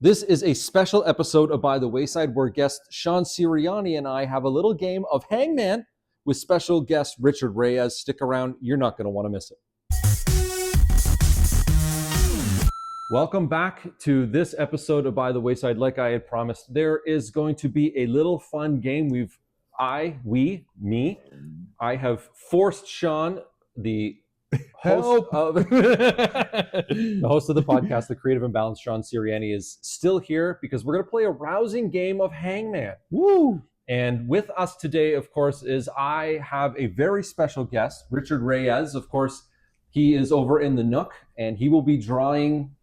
This is a special episode of By the Wayside where guest Sean Sirianni and I have a little game of Hangman with special guest Richard Reyes. Stick around, you're not going to want to miss it. Welcome back to this episode of By the Wayside. Like I had promised, there is going to be a little fun game. I have forced Sean, the host of the podcast, The Creative Imbalance, Sean Sirianni, is still here because we're going to play a rousing game of Hangman. Woo! And with us today, of course, is I have a very special guest, Richard Reyes. Of course, he is over in the Nook, and he will be drawing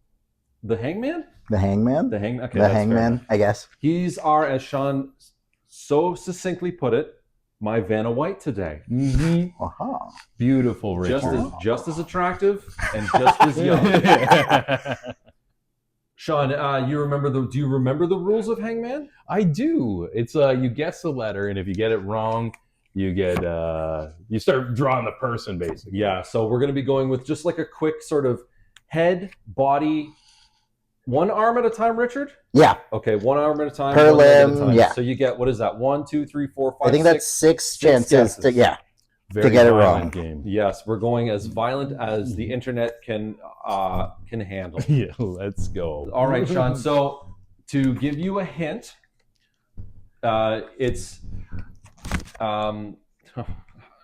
the Hangman? The Hangman? The Hangman. Okay, the Hangman, fair. I guess. He's our, as Sean so succinctly put it, my Vanna White today. Mm-hmm. Uh-huh. Beautiful, Richard. Just as attractive and just as young. Sean, do you remember the rules of Hangman? I do. It's you guess the letter, and if you get it wrong, you get you start drawing the person, basically. Yeah. So we're going to be going with just like a quick sort of head, body, one arm at a time, Richard? Yeah. Okay, one arm at a time. Per one leg at a limb, time. yeah. So you get, what is that? 1, 2, 3, 4, 5, I think that's six chances to, Very get it violent wrong. game. Yes, we're going as violent as the internet can handle. Yeah, let's go. All right, Sean. So to give you a hint, it's I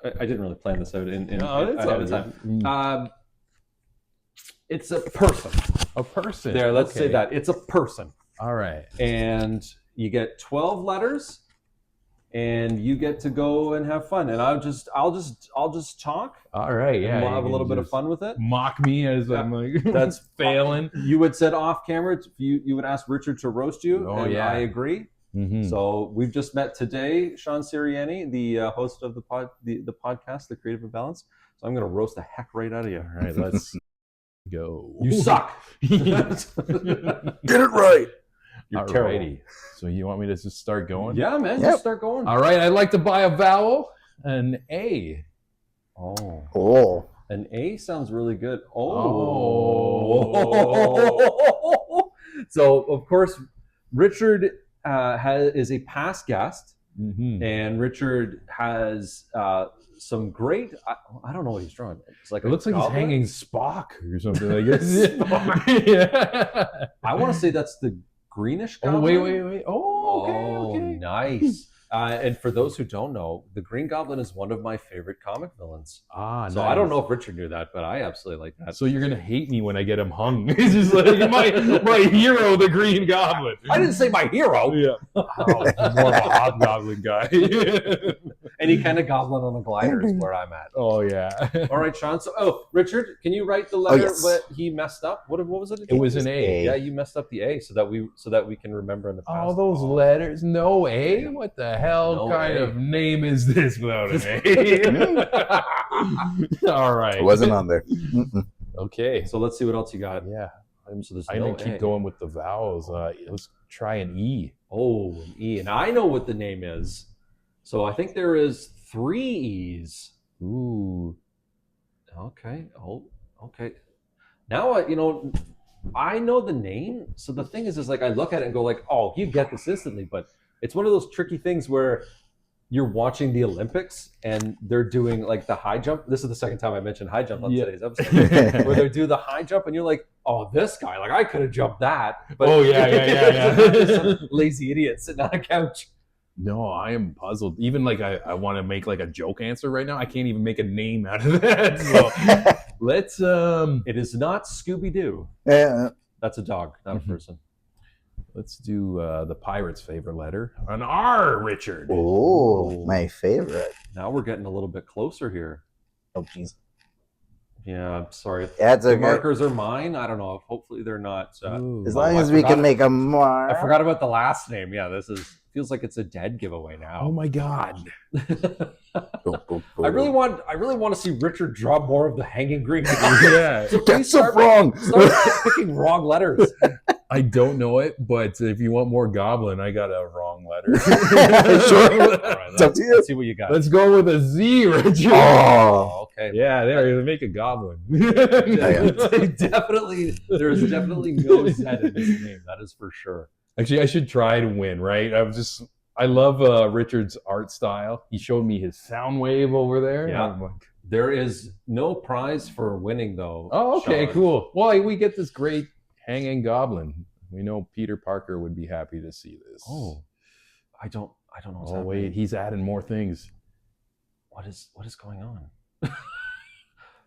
didn't really plan this out in ahead of time. It's a person. A person. There, let's say that it's a person. All right. And you get 12 letters, and you get to go and have fun. And I'll just talk. All right. Yeah. And we'll have a you little can bit of just fun with it. Mock me as I'm like That's failing. You would said off camera, you would ask Richard to roast you. Oh, and yeah. I agree. Mm-hmm. So we've just met today, Sean Sirianni, the host of the podcast, The Creative Imbalance. So I'm going to roast the heck right out of you. All right, let's go. You suck. Get it right. You're Alrighty. terrible. So you want me to just start going? Yeah, man. Yep. Just start going. All right. I'd like to buy a vowel, an A. Oh, an A sounds really good. Oh. So of course, Richard is a past guest, Mm-hmm. and Richard has some great. I don't know what he's drawing. It's like It looks like he's goblin? hanging Spock or something. I guess. Yeah. I want to say that's the greenish Oh, goblin. wait. Oh, okay, okay. Nice. And for those who don't know, the Green Goblin is one of my favorite comic villains. Ah, So nice. I don't know if Richard knew that, but I absolutely like that. So you're gonna hate me when I get him hung. It's just like my hero, the Green Goblin. I didn't say my hero. Yeah. Oh, more of a hobgoblin guy. Any kind of goblin on a glider is where I'm at. Oh yeah. All right, Sean. So, Richard, can you write the letter yes. that he messed up? What was it? It was an A. Yeah, you messed up the A, so that we can remember in the past. All those letters. No A. What the hell No kind A. of name is this without an A? All right. It wasn't on there. Mm-mm. Okay. So let's see what else you got. Yeah. So there's I'm no gonna keep A. going with the vowels. Let's try an E. Oh, an E, and I know what the name is. So I think there is 3 E's. Ooh. Okay. Oh, okay. Now I know the name. So the thing is like I look at it and go like, oh, you get this instantly. But it's one of those tricky things where you're watching the Olympics and they're doing like the high jump. This is the second time I mentioned high jump on today's episode, where they do the high jump and you're like, oh, this guy, like I could have jumped that. But Oh, yeah. just some lazy idiot sitting on a couch. No, I am puzzled. Even like I want to make like a joke answer right now. I can't even make a name out of that. So let's It is not Scooby-Doo. Yeah. That's a dog, not a person. let's do the pirate's favorite letter. An R, Richard. Oh, my favorite. Now we're getting a little bit closer here. Oh, jeez. Yeah, I'm sorry. That's The okay. markers are mine. I don't know. Hopefully they're not. Ooh. As Oh, long I as we forgot- can make a mark. I forgot about the last name. Yeah, feels like it's a dead giveaway Oh now. my God. I really want to see Richard draw more of the hanging green. Yeah. So That's please so start wrong. picking wrong letters. I don't know it, but if you want more goblin, I got a wrong letter. Sure. All right, It's up to you. let's see what you got. Let's go with a Z, Richard. Oh, okay. Yeah, there you make a goblin. There's definitely no Z in his name. That is for sure. Actually, I should try to win, right? I love Richard's art style. He showed me his sound wave over there. Yeah. I'm like, There is no prize for winning, though. oh, okay, Sean. cool. Well, we get this great hanging goblin. We know Peter Parker would be happy to see this. Oh, I don't know what's Oh, happening. wait, he's adding more things. What is going on?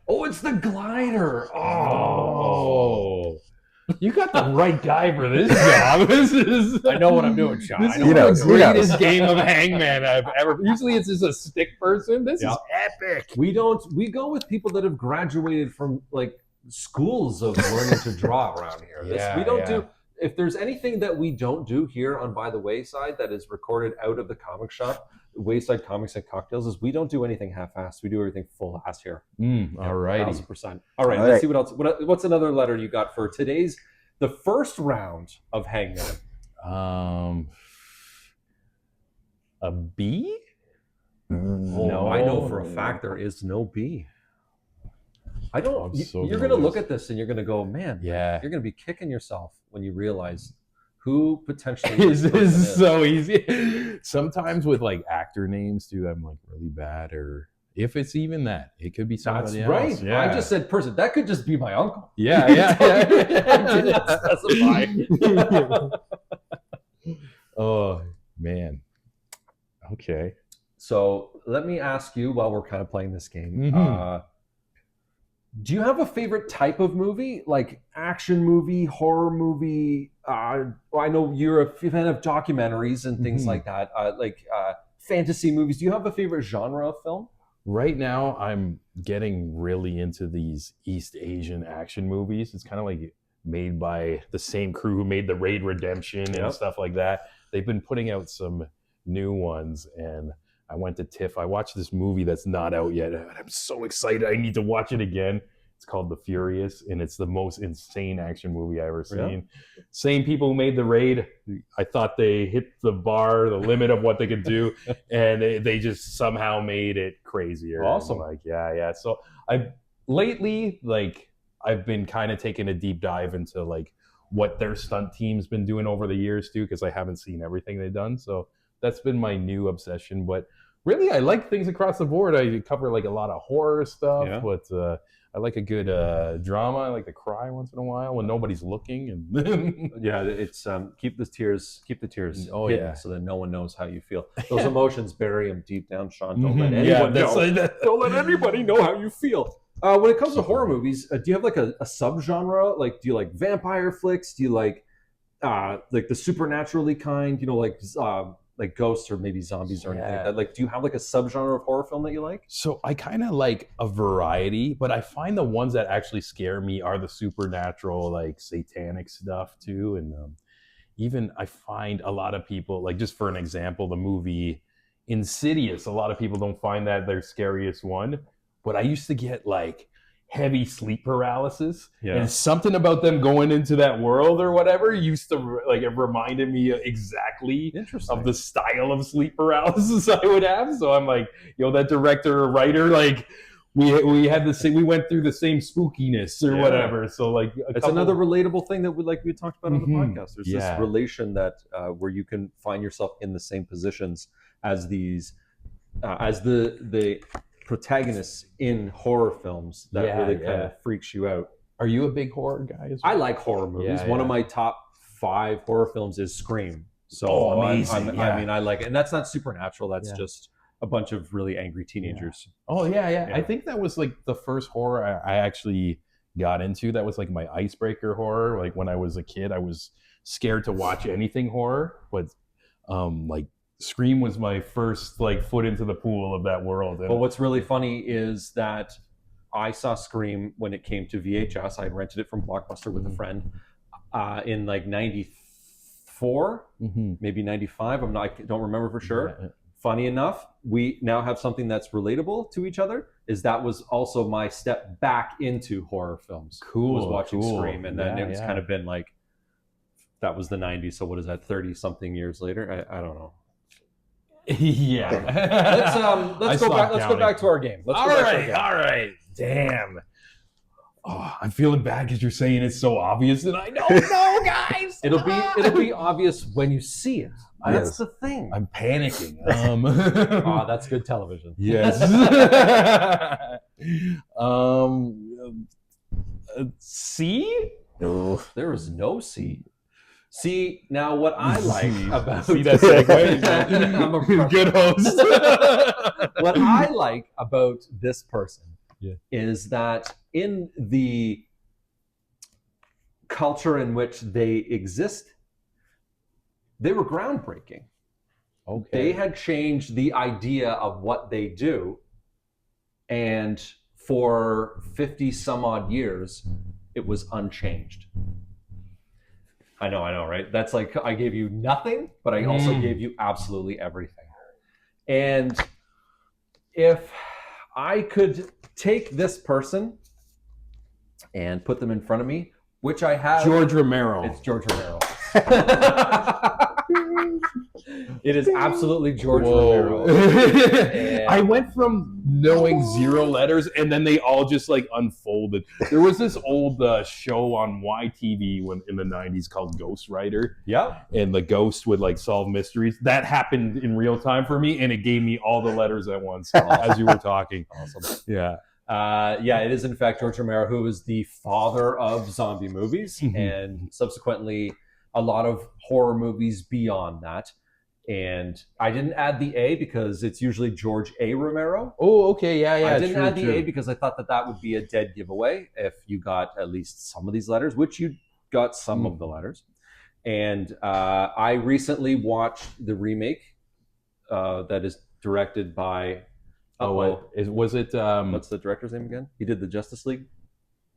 Oh, it's the glider. Oh. You got the right guy for this job. This is. I know what I'm doing, Sean. This I is know He what I'm knows. the doing. greatest game of Hangman I've ever. Usually, it's just a stick person. This Yeah. is epic. We go with people that have graduated from like schools of learning to draw around here. We don't do. If there's anything that we don't do here on By the Wayside that is recorded out of the comic shop, Wayside Comics and Cocktails, is we don't do anything half-assed. We do everything full-ass here. All righty. 1,000%. All right, All let's right. see what else. What's another letter you got for the first round of Hangman? A B? No, I know for a fact there is no B. I don't. I'm so You're going to look nervous. at this and you're going to go, man. Yeah. You're going to be kicking yourself when you realize who potentially This person is so easy. Sometimes with like actor names too, I'm like really bad, or if it's even that, it could be That's somebody right. else. Yeah. I just said person. That could just be my uncle. Yeah, I didn't specify. Oh man. Okay. So let me ask you, while we're kind of playing this game, Mhm. Do you have a favorite type of movie, like action movie, horror movie? Well, I know you're a fan of documentaries and things Mhm. like that, like fantasy movies. Do you have a favorite genre of film? Right now, I'm getting really into these East Asian action movies. It's kind of like made by the same crew who made the Raid Redemption Yep. and stuff like that. They've been putting out some new ones, and I went to TIFF. I watched this movie that's not out yet, and I'm so excited. I need to watch it again. It's called The Furious, and it's the most insane action movie I've ever seen. Yeah. Same people who made the Raid. I thought they hit the bar, the limit of what they could do, and they just somehow made it crazier. Awesome. And like, yeah. So I've lately, like, I've been kind of taking a deep dive into like what their stunt team's been doing over the years too, because I haven't seen everything they've done. So that's been my new obsession. But really, I like things across the board. I cover like a lot of horror stuff, Yeah. but I like a good drama. I like to cry once in a while when nobody's looking. And Yeah, it's keep the tears Oh, hidden yeah. so that no one knows how you feel. Those emotions, bury them deep down, Sean. Don't let Mhm. anyone that's know. like that. Don't let anybody know how you feel. When it comes to horror movies, do you have like a subgenre? Like, do you like vampire flicks? Do you like the supernaturally kind? You know, like ghosts or maybe zombies or anything like Yeah. that. Like, do you have like a subgenre of horror film that you like? So I kind of like a variety, but I find the ones that actually scare me are the supernatural, like satanic stuff too. And even I find a lot of people, like just for an example, the movie Insidious, a lot of people don't find that their scariest one, but I used to get like heavy sleep paralysis, and something about them going into that world or whatever used to like, it reminded me exactly Interesting. of the style of sleep paralysis I would have. So I'm like, that director or writer, like we had the same, we went through the same spookiness or Yeah. whatever. So like It's another relatable thing that we talked about on the Mhm. podcast. There's Yeah. this relation that where you can find yourself in the same positions as these as the protagonists in horror films that Yeah, really kind yeah. of freaks you out. Are you a big horror guy as I well? like horror movies. Yeah, One of yeah. my top 5 horror films is Scream. So Oh, amazing, I yeah. mean, I like it, and that's not supernatural. That's Yeah. just a bunch of really angry teenagers. Oh yeah. Yeah. I think that was like the first horror I actually got into. That was like my icebreaker horror. Like when I was a kid, I was scared to watch anything horror, but like Scream was my first like foot into the pool of that world. And But what's really funny is that I saw Scream when it came to VHS. I rented it from Blockbuster with a Mhm. friend in like '94, Mhm. maybe '95. I don't remember for sure. Yeah. Funny enough, we now have something that's relatable to each other. That was also my step back into horror films. Cool, Was watching cool. Scream, and then Yeah, it's yeah. kind of been like that was the 90s. So what is that? 30 something years later? I don't know. Yeah. Let's go back. Let's go back to our game. All right. Damn. Oh, I'm feeling bad because you're saying it's so obvious, and I don't know, guys. It'll be obvious when you see it. That's the thing. I'm panicking. That's good television. Yes. C? No, there is no C. See, now what I like about see that segue? I'm a good host. What I like about this person is that in the culture in which they exist, they were groundbreaking. Okay. They had changed the idea of what they do, and for 50 some odd years, it was unchanged. I know, right? That's like, I gave you nothing, but I also gave you absolutely everything. And if I could take this person and put them in front of me, which I have. George Romero. It's George Romero. It is absolutely George Romero. I went from knowing 0 letters, and then they all just like unfolded. There was this old show on YTV in the 90s called Ghost Rider. Yeah. And the ghost would like solve mysteries. That happened in real time for me, and it gave me all the letters at once as you were talking. Awesome. Yeah. It is in fact George Romero, who is the father of zombie movies and subsequently a lot of horror movies beyond that. And I didn't add the A because it's usually George A. Romero. Oh, okay. Yeah. I didn't add the A because I thought that would be a dead giveaway if you got at least some of these letters, which you got some of the letters. And I recently watched the remake that is directed by... was it? What's the director's name again? He did the Justice League,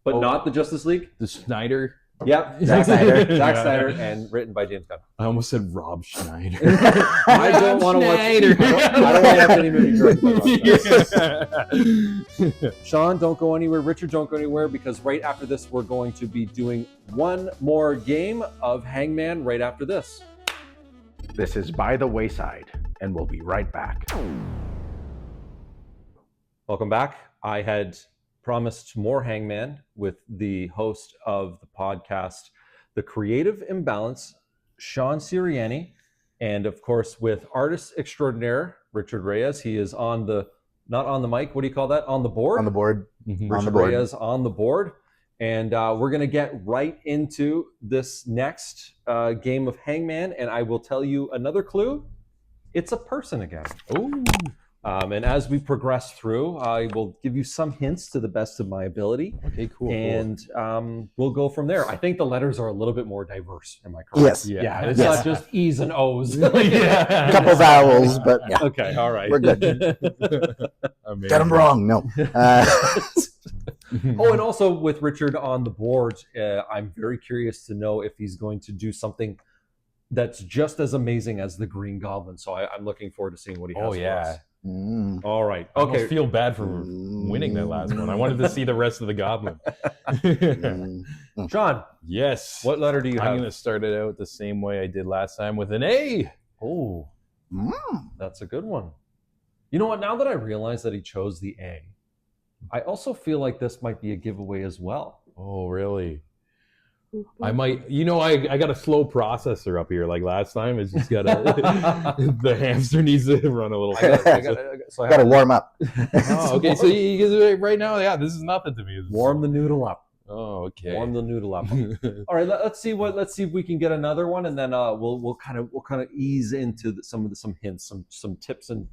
but not the Justice League. The Snyder. Yep, Zack Snyder. Zack Snyder, and written by James Gunn. I almost said Rob Schneider. I don't want to watch. I don't want to watch any movie directed by Rob. Sean, don't go anywhere. Richard, don't go anywhere, because right after this, we're going to be doing one more game of Hangman. Right after this. This is By the Wayside, and we'll be right back. Welcome back. I had promised more Hangman with the host of the podcast, The Creative Imbalance, Sean Sirianni, and of course with artist extraordinaire, Richard Reyes. He is on the, not on the mic, what do you call that? On the board? On the board. Richard On the board. Reyes on the board. And we're going to get right into this next game of Hangman, and I will tell you another clue. It's a person again. Ooh. And as we progress through, I will give you some hints to the best of my ability. Okay, cool. And we'll go from there. I think the letters are a little bit more diverse. Am I correct? Yes. Yeah, it's Yes. not just E's and O's. Yeah. A couple vowels, but yeah, Okay, all right. we're good. Amazing. Got them wrong. No. Oh, and also with Richard on the board, I'm very curious to know if he's going to do something that's just as amazing as the Green Goblin. So I'm looking forward to seeing what he has Oh, for yeah. us. Mm. All right. I almost Okay. feel bad for winning that last one. I wanted to see the rest of the goblin. Mm. Sean, Yes. what letter do you I'm have? going to start it out the same way I did last time with an A. Oh, Mm. that's a good one. You know what? Now that I realize that he chose the A, I also feel like this might be a giveaway as well. Oh, really? I might, I got a slow processor up here like last time. It's just got the hamster needs to run a little faster. So I Got to have warm up. Oh, okay. So right now, yeah, this is nothing to me. warm the noodle up. Oh, okay. Warm the noodle up. All right, let's see if we can get another one, and then we'll kind of ease into some hints, some tips, and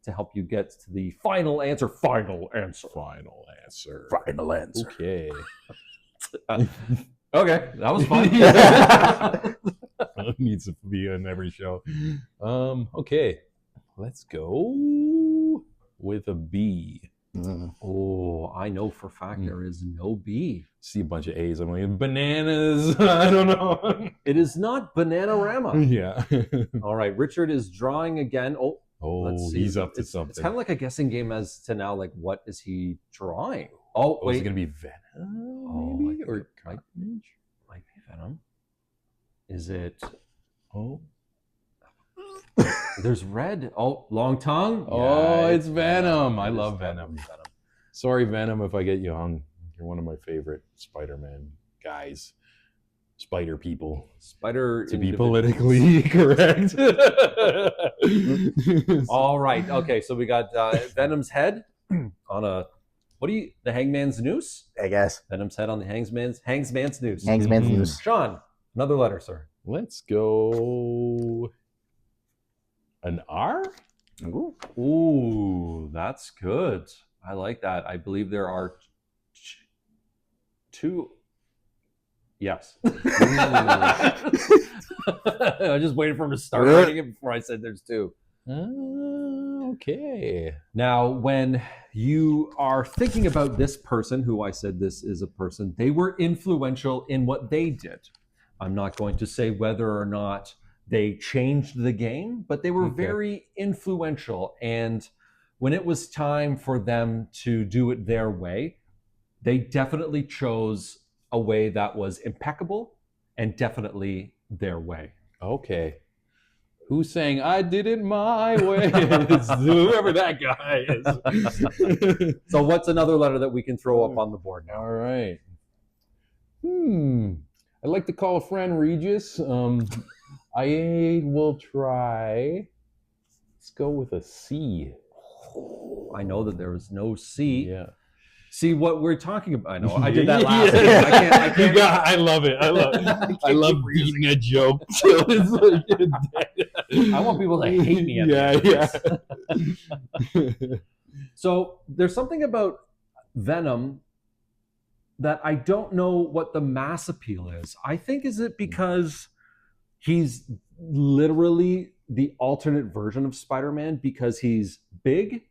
to help you get to the final answer. Final answer. Final answer. Final answer. Okay. Okay, that was fun. Needs to be in every show. Okay. Let's go with a B. Mm. Oh, I know for a fact there is no B. See a bunch of A's. I'm like, bananas. I don't know. It is not Bananarama. Yeah. All right, Richard is drawing again. Oh, let's see. He's up to It's something. kind of like a guessing game as to now, like, what is he drawing? Oh, Is it wait. going to be Venom? Maybe? I think Or it might be Venom. Is it? Oh, There's red. Oh, long tongue. Oh, Yeah, it's Venom. I It is love definitely Venom. Sorry, Venom, if I get you hung. You're one of my favorite Spider-Man guys. Spider people. Spider. To be individuals. politically correct. All right. Okay. So we got Venom's head on a. What do you? The Hangman's noose. I guess. Venom's head on the Hangman's noose. Hangsman's Mhm. news. Sean, another letter, sir. Let's go an R? Ooh. Ooh, that's good. I like that. I believe there are two. Yes. I was just waiting for him to start writing it before I said there's two. Okay. Now, when you are thinking about this person, who I said this is a person, they were influential in what they did. I'm not going to say whether or not they changed the game, but they were Okay. very influential. And when it was time for them to do it their way, they definitely chose a way that was impeccable and definitely their way. Okay. Who's saying I did it my way? It's whoever that guy is. So what's another letter that we can throw up on the board now? All right. I'd like to call a friend Regis. I will try. Let's go with a C. I know that there was no C. Yeah. See what we're talking about. I know. I did that last week. Yeah. I can't. I love it. I love it. I love beating a joke till it's like I want people to hate me. At the end of this. So there's something about Venom that I don't know what the mass appeal is. I think is it because he's literally the alternate version of Spider-Man because he's big,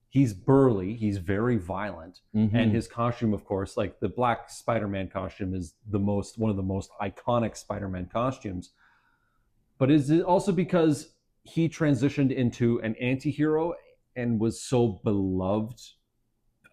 he's burly, he's very violent, and his costume, of course, like the black Spider-Man costume is one of the most iconic Spider-Man costumes. But is it also because he transitioned into an anti-hero and was so beloved?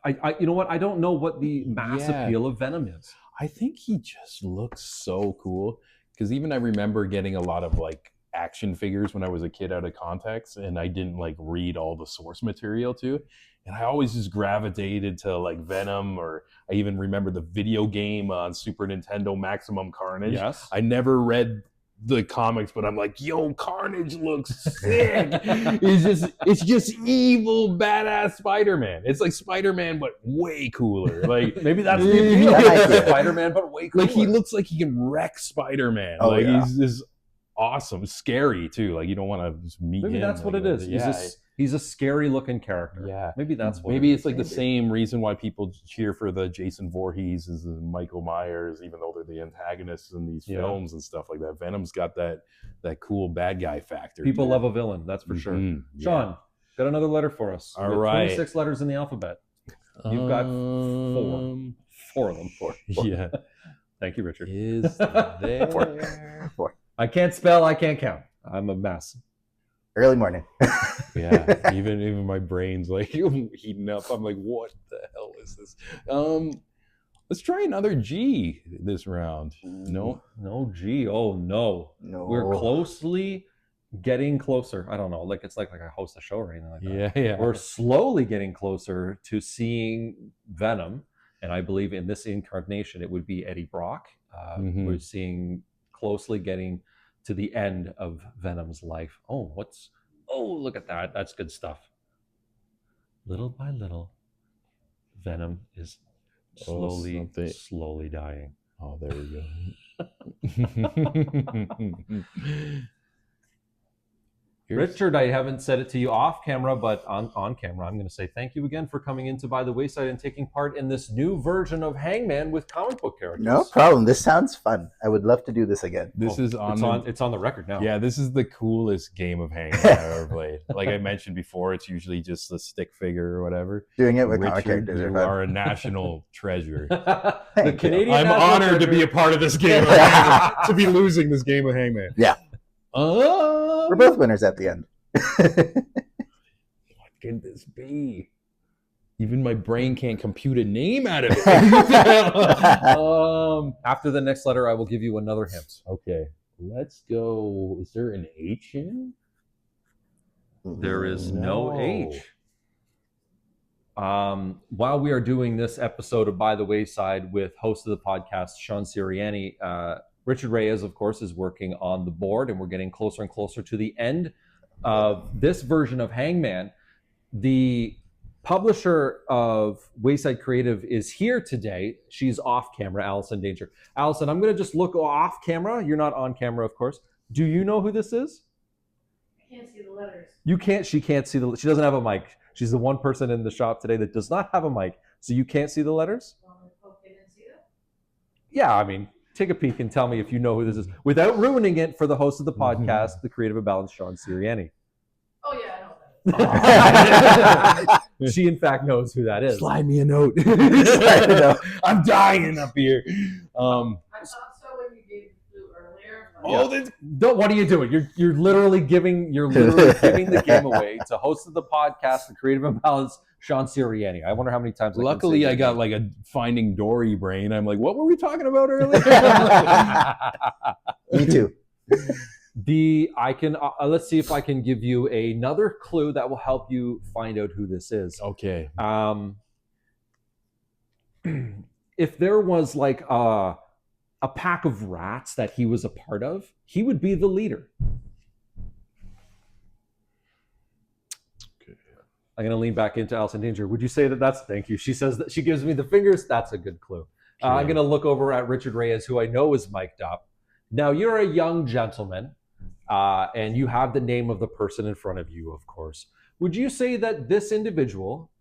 You know what? I don't know what the mass appeal of Venom is. I think he just looks so cool because even I remember getting a lot of like action figures when I was a kid out of context, and I didn't like read all the source material too, and I always just gravitated to like Venom, or I even remember the video game on Super Nintendo, Maximum Carnage. Yes. I never read the comics, but I'm like, yo, Carnage looks sick. it's just evil, badass Spider-Man. It's like Spider-Man, but way cooler. Like Maybe that's the appeal. Yeah. Spider-Man, but way cooler. like he looks like he can wreck Spider-Man. Oh, like yeah. he's just awesome, scary too. Like you don't want to just meet Maybe him. that's what like, it is. Yeah, He's a scary looking character. yeah. Maybe that's what. Maybe it it's is. like the Maybe. same reason why people cheer for the Jason Voorhees and Michael Myers, even though they're the antagonists in these Yeah. films and stuff like that. Venom's got that cool bad guy factor. People to love it. a villain. That's for sure. Mhm, yeah. Sean, got another letter for us. All We have right. 26 letters in the alphabet. You've got four of them. Four. Yeah. Thank you, Richard. Is there? Four. I can't spell. I can't count. I'm a mess. Early morning. Yeah, even my brain's like heating up. I'm like, what the hell is this? Let's try another G this round. No, No G. Oh no. No. We're closely getting closer. I don't know. Like it's like I host a show or anything like that. yeah. We're slowly getting closer to seeing Venom, and I believe in this incarnation it would be Eddie Brock. Mhm. We're seeing closely getting to the end of Venom's life. Oh, look at that. That's good stuff. Little by little, Venom is something. slowly dying. Oh, there we go. Here's- Richard, I haven't said it to you off camera, but on camera, I'm going to say thank you again for coming into By the Wayside and taking part in this new version of Hangman with comic book characters. No problem. This sounds fun. I would love to do this again. This is It's on the record now. Yeah, this is the coolest game of Hangman I've ever played. Like I mentioned before, it's usually just a stick figure or whatever. Doing it with comic Richard, characters. you are fun. are a national treasure. The Thank you. Canadian. I'm National honored to be a Treasure. part of this game of Hangman, to be losing this game of Hangman. Yeah. We're both winners at the end. What can this be? Even my brain can't compute a name out of it. After the next letter, I will give you another hint. Okay. Let's go. Is there an H in? There is no No. H. While we are doing this episode of By the Wayside with host of the podcast, Sean Sirianni, Richard Reyes, of course, is working on the board, and we're getting closer and closer to the end of this version of Hangman. The publisher of Wayside Creative is here today. She's off camera, Allison Danger. Allison, I'm going to just look off camera. You're not on camera, of course. Do you know who this is? I can't see the letters. You can't. She can't see she doesn't have a mic. She's the one person in the shop today that does not have a mic, so you can't see the letters. Want me to poke it and see them? Yeah, I mean, take a peek and tell me if you know who this is without ruining it for the host of the podcast, the creative imbalance, Sean Sirianni. Oh yeah, I know what that is. She, in fact, knows who that is. Slide me a note. I'm dying up here. I thought so when you gave the clue earlier. But Oh, that's What are you doing? You're literally giving the game away to host of the podcast, the creative imbalance, Sean Sirianni. I wonder how many times. luckily I got like a Finding Dory brain. I'm like, what were we talking about earlier? Me too. Let's see if I can give you another clue that will help you find out who this is. Okay. If there was like a pack of rats that he was a part of, he would be the leader. Okay. I'm going to lean back into Allison Danger. Would you say that's, thank you. She says that she gives me the fingers. That's a good clue. I'm going to look over at Richard Reyes, who I know is mic'd up. Now, you're a young gentleman, and you have the name of the person in front of you, of course. Would you say that this individual,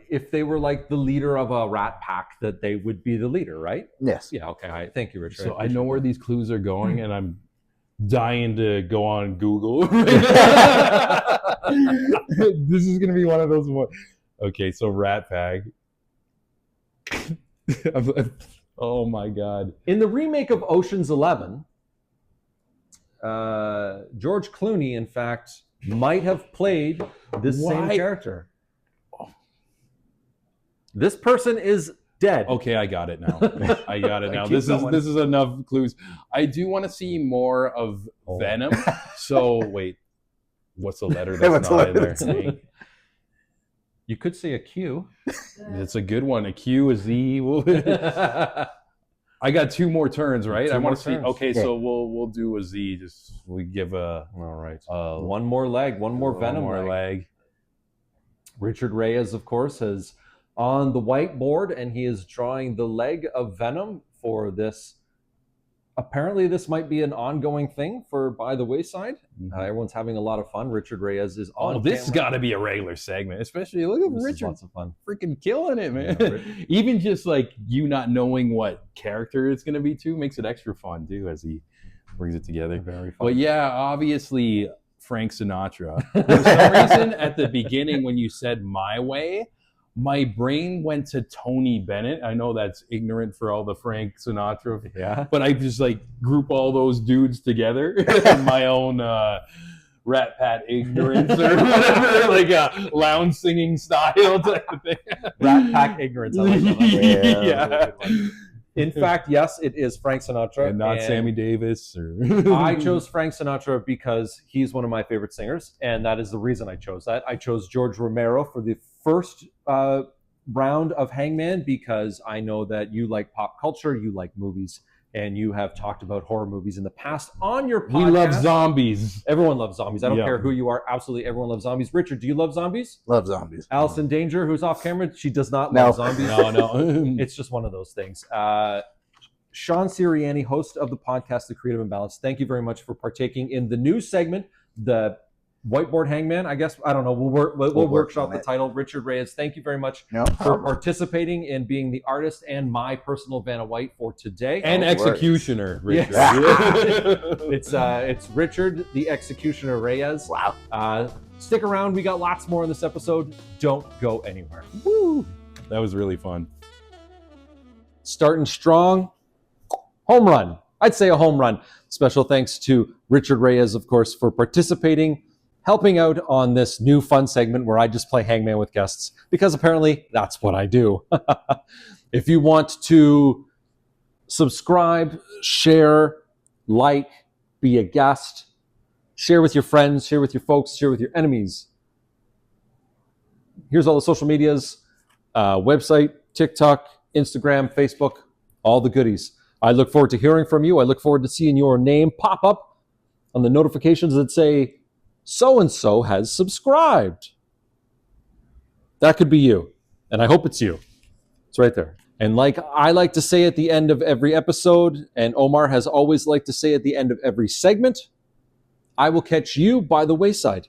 if they were like the leader of a rat pack, that they would be the leader, right? Yes. Yeah, okay. Thank you, Richard. So I know where these clues are going, and I'm dying to go on Google. This is gonna be one of those ones. Okay, so Rat Pack. Oh my god. In the remake of Ocean's 11, George Clooney, in fact, might have played this same Why? character. This person is dead. Okay, I got it now. I got it now. Keep This going. is enough clues. I do want to see more of Venom. So wait, what's the letter that's What's the not in letter there? that's- You could say a Q. It's a good one. A Q, a Z. I got two more turns, right? Two I more want to see. turns. Okay, so we'll do a Z. Just we give a All right. one One more leg. One more Venom more leg. leg. Richard Reyes, of course, is on the whiteboard, and he is drawing the leg of Venom for this. Apparently, this might be an ongoing thing for By the Wayside. Everyone's having a lot of fun. Richard Reyes is on. Oh, this camera. got to be a regular segment, especially look at This is Richard lots of fun. freaking killing it, man. Yeah, Rich- Even just like you not knowing what character it's gonna be too makes it extra fun too as he brings it together. Very fun. But yeah, obviously Frank Sinatra. For some reason, at the beginning when you said My Way, my brain went to Tony Bennett. I know that's ignorant for all the Frank Sinatra, Yeah. but I just like group all those dudes together in my own Rat Pat ignorance or whatever, like a lounge singing style type of thing. Rat Pack ignorance. I like that. Yeah. In fact, yes, it is Frank Sinatra. And not Sammy Davis. Or I chose Frank Sinatra because he's one of my favorite singers, and that is the reason I chose that. I chose George Romero for the first round of Hangman because I know that you like pop culture, you like movies, and you have talked about horror movies in the past on your podcast. We love zombies. Everyone loves zombies. I don't Yeah. care who you are. Absolutely, everyone loves zombies. Richard, do you love zombies? Love zombies. Allison Danger, who's off camera, she does not No. love zombies. No. It's just one of those things. Sean Sirianni, host of the podcast, The Creative Imbalance, thank you very much for partaking in the new segment, the Whiteboard Hangman. I guess, I don't know, we'll We'll work workshop on the it. title. Richard Reyes, thank you very much No for problem. participating in being the artist and my personal Vanna White for today. And No worries. executioner, Richard. It's Richard, the Executioner Reyes. Wow. Stick around. We got lots more in this episode. Don't go anywhere. Woo. That was really fun. Starting strong. Home run. I'd say a home run. Special thanks to Richard Reyes, of course, for participating, helping out on this new fun segment where I just play Hangman with guests, because apparently that's what I do. If you want to subscribe, share, like, be a guest, share with your friends, share with your folks, share with your enemies. Here's all the social medias, website, TikTok, Instagram, Facebook, all the goodies. I look forward to hearing from you. I look forward to seeing your name pop up on the notifications that say, so-and-so has subscribed. That could be you, and I hope it's you. It's right there. And like I like to say at the end of every episode, and Omar has always liked to say at the end of every segment, I will catch you by the wayside.